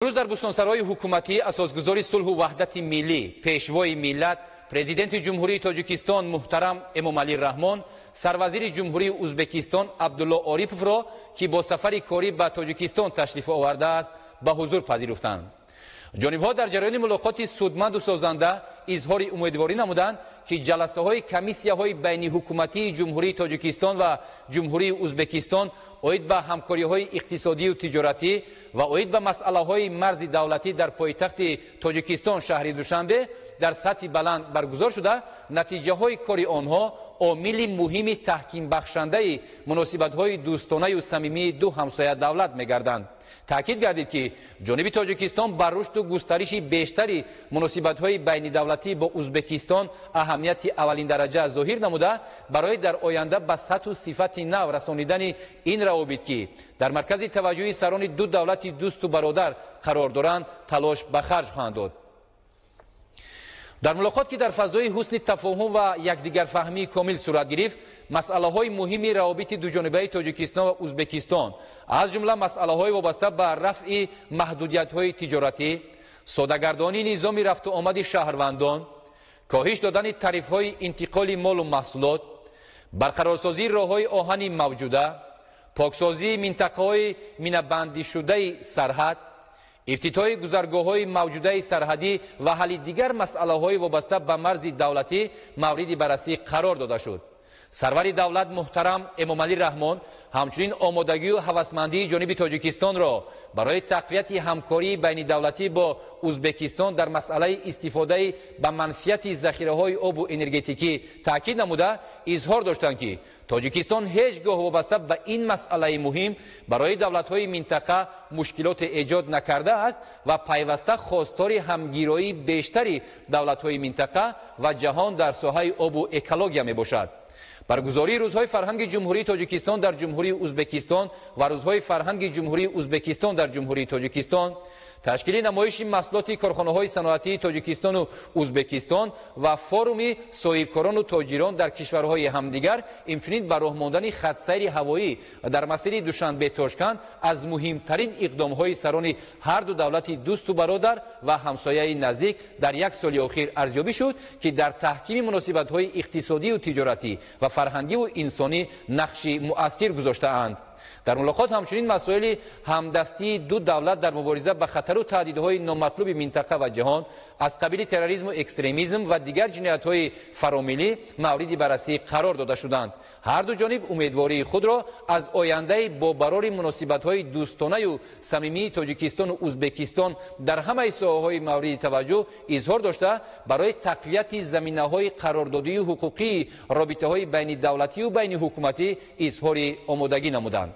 امروز در بستانسرای حکومتی اساسگذار صلح و وحدت ملی، پیشوای ملت، پرزیدنت جمهوری تاجیکستان محترم امامعلی رحمان، سروزیر جمهوری ازبکستان عبدالله آریپوف را که با سفر کاری به تاجیکستان تشریف آورده است به حضور پذیرفتند. جانب‌ها در جریان ملاقات سودمند و سازنده اظهار امیدواری نمودند که جلسه‌های کمیسیه‌های بین حکومتی جمهوری تاجیکستان و جمهوری ازبکستان اوید به همکاری‌های اقتصادی و تجارتی و اوید به مسئله‌های مرز دولتی در پایتخت تاجیکستان شهر دوشنبه در سطح بلند برگزار شده، نتیجه‌های کار آنها عامل مهم تحکیم بخشنده مناسبت‌های دوستانه و صمیمی دو همسایه دولت می‌گردند. تاکید گردید که جانب تاجیکستان بر رشد و گسترش بیشتری مناسبت‌های بین دولتی با ازبکستان اهمیت اولین درجه ظاهر نموده برای در آینده به سطح و صفت نو رسانیدن این روابط که در مرکز توجه سران دو دولت دوست و برادر قرار دارند تلاش به خرج خواهند داد. در ملاقات که در فضای حسن تفاهم و یکدیگر فهمی کامل صورت گرفت، مسئله های مهمی روابط دوجانبه تاجیکستان و ازبکستان از جمله مسئله های وابسته به رفع محدودیت های تجارتی، ساده‌گردانی نظام رفت و آمد شهروندان، کاهش دادن تعرفه های انتقال مال و محصولات، برقرارسازی راههای آهن موجوده، پاکسازی منطقه های مینه‌بندی شده سرحد، افتتاح گذرگاه‌های موجوده سرحدی و حل دیگر مسئله‌های وابسته به مرز دولتی مورد بررسی قرار داده شد. سرور دولت محترم امامعلی رحمان همچنین آمادگی و هوسمندی جانب تاجیکستان را برای تقویت همکاری بین دولتی با ازبکستان در مسئله استفاده به منفعت ذخیره‌های آب و انرژتیکی تاکید نموده اظهار داشتند که تاجیکستان هیچگاه وابسته به این مسئله مهم برای دولت‌های منطقه مشکلات ایجاد نکرده است و پیوسته خواستار همگیری بیشتری دولت‌های منطقه و جهان در ساحه آب و اکولوژی میباشد. برگزاری روزهای فرهنگ جمهوری تاجیکستان در جمهوری ازبکستان و روزهای فرهنگ جمهوری ازبکستان در جمهوری تاجیکستان، تشکیل نمایش محصولات کارخانه‌های صنعتی تاجیکستان و ازبکستان و فوروم صاحبکاران و تاجران در کشورهای همدیگر، همچنین به راه ماندن خط سیر هوایی در مسیر دوشنبه تاشکند از مهمترین اقدام‌های سران هر دو دولت دوست و برادر و همسایه نزدیک در یک سال اخیر ارزیابی شد که در تحکیم مناسبت‌های اقتصادی و تجارتی و فرهنگی و انسانی نقش مؤثر گذاشته‌اند. در ملاقات همچنین مسائل همدستی دو دولت در مبارزه با خطر و تهدیدهای نامطلوب منطقه و جهان از قبیل تروریسم و اکستریمیسم و دیگر جنایت‌های فراملی مورد بررسی قرار داده شدند. هر دو جانب امیدواری خود را از آینده با برقرار مناسبت‌های دوستانه و صمیمی تاجیکستان و ازبکستان در همه ساحه‌های مورد توجه اظهار داشته برای تقویت زمینه‌های قراردادی و حقوقی رابطه‌های بین دولتی و بین حکومتی اظهار آمادگی نمودند.